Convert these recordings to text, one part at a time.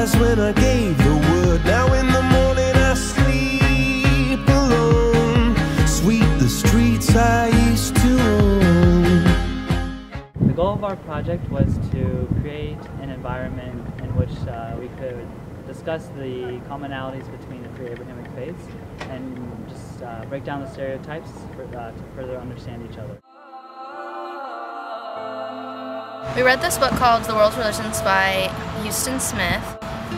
eyes when I gave the word. Now in the morning I sleep alone. Sweep the streets I used to own. The goal of our project was to create an environment in which we could discuss the commonalities between the three Abrahamic faiths and just break down the stereotypes to further understand each other. We read this book called The World's Religions by Houston Smith,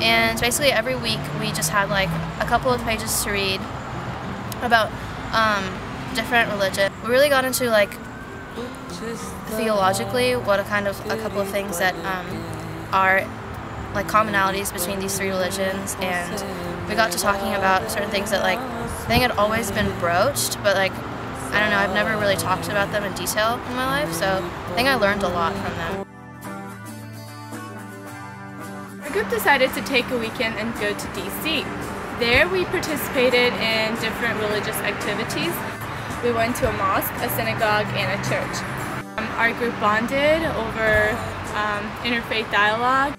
and basically every week we just had like a couple of pages to read about different religions. We really got into like theologically what a couple of things that are like commonalities between these three religions, and we got to talking about certain things that like I think had always been broached, but like I don't know, I've never really talked about them in detail in my life, so I think I learned a lot from them. Our group decided to take a weekend and go to DC. There we participated in different religious activities. We went to a mosque, a synagogue, and a church. Our group bonded over interfaith dialogue.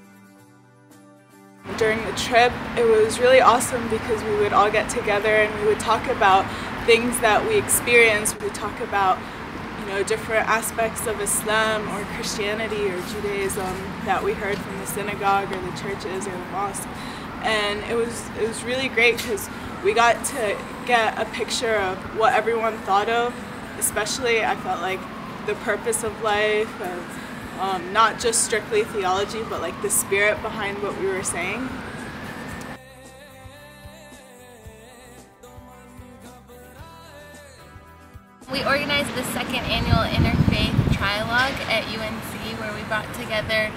During the trip, it was really awesome because we would all get together and we would talk about things that we experienced. We would talk about, different aspects of Islam or Christianity or Judaism that we heard from the synagogue or the churches or the mosque. And it was really great because we got to get a picture of what everyone thought of, especially I felt like the purpose of life and not just strictly theology, but like the spirit behind what we were saying. We organized the second annual Interfaith Trialogue at UNC, where we brought together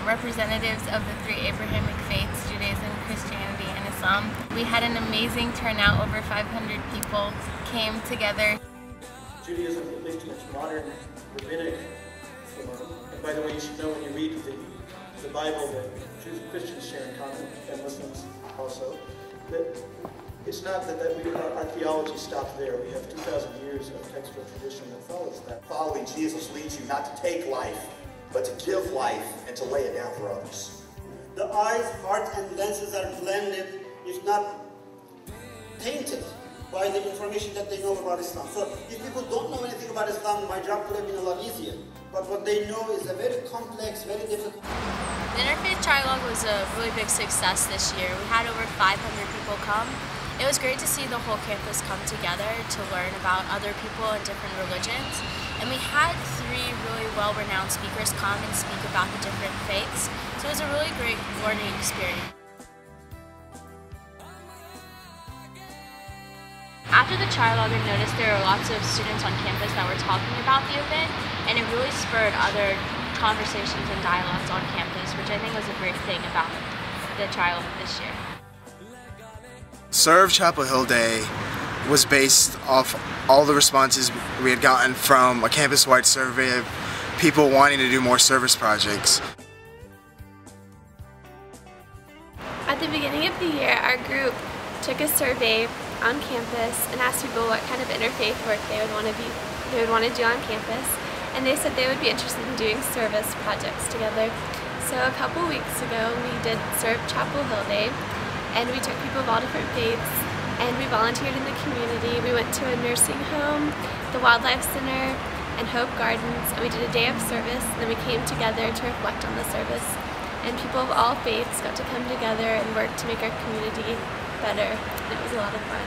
representatives of the three Abrahamic faiths, Judaism, Christianity, and Islam. We had an amazing turnout. Over 500 people came together. Judaism is a modern rabbinic form. And by the way, you should know when you read the Bible that Jews and Christians share in common, and Muslims also, that it's not that our theology stops there. We have 2,000 years of textual tradition that follows that. Following Jesus leads you not to take life, but to give life and to lay it down for others. The eyes, heart, and lenses are blended, if not tainted, by the information that they know about Islam. So if people don't know anything about Islam, my job could have been a lot easier. But what they know is a very complex, very difficult. The Interfaith Trialogue was a really big success this year. We had over 500 people come. It was great to see the whole campus come together to learn about other people and different religions. And we had 3 really well-renowned speakers come and speak about the different faiths. So it was a really great learning experience. After the trialogue, I noticed there were lots of students on campus that were talking about the event, and it really spurred other conversations and dialogues on campus, which I think was a great thing about the trialogue this year. Serve Chapel Hill Day was based off all the responses we had gotten from a campus-wide survey of people wanting to do more service projects. At the beginning of the year, our group took a survey on campus and asked people what kind of interfaith work they would want to do on campus, and they said they would be interested in doing service projects together. So a couple weeks ago, we did Serve Chapel Hill Day, and we took people of all different faiths, and we volunteered in the community. We went to a nursing home, the Wildlife Center, and Hope Gardens, and we did a day of service, and then we came together to reflect on the service. And people of all faiths got to come together and work to make our community better, and it was a lot of fun.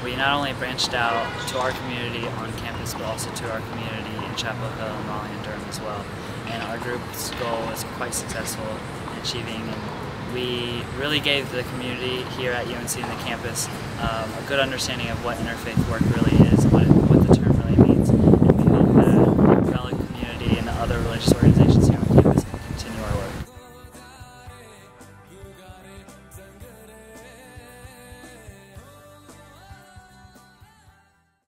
We not only branched out to our community on campus, but also to our community in Chapel Hill and Raleigh and Durham as well. And our group's goal was quite successful in achieving, and we really gave the community here at UNC and the campus a good understanding of what interfaith work really is, what it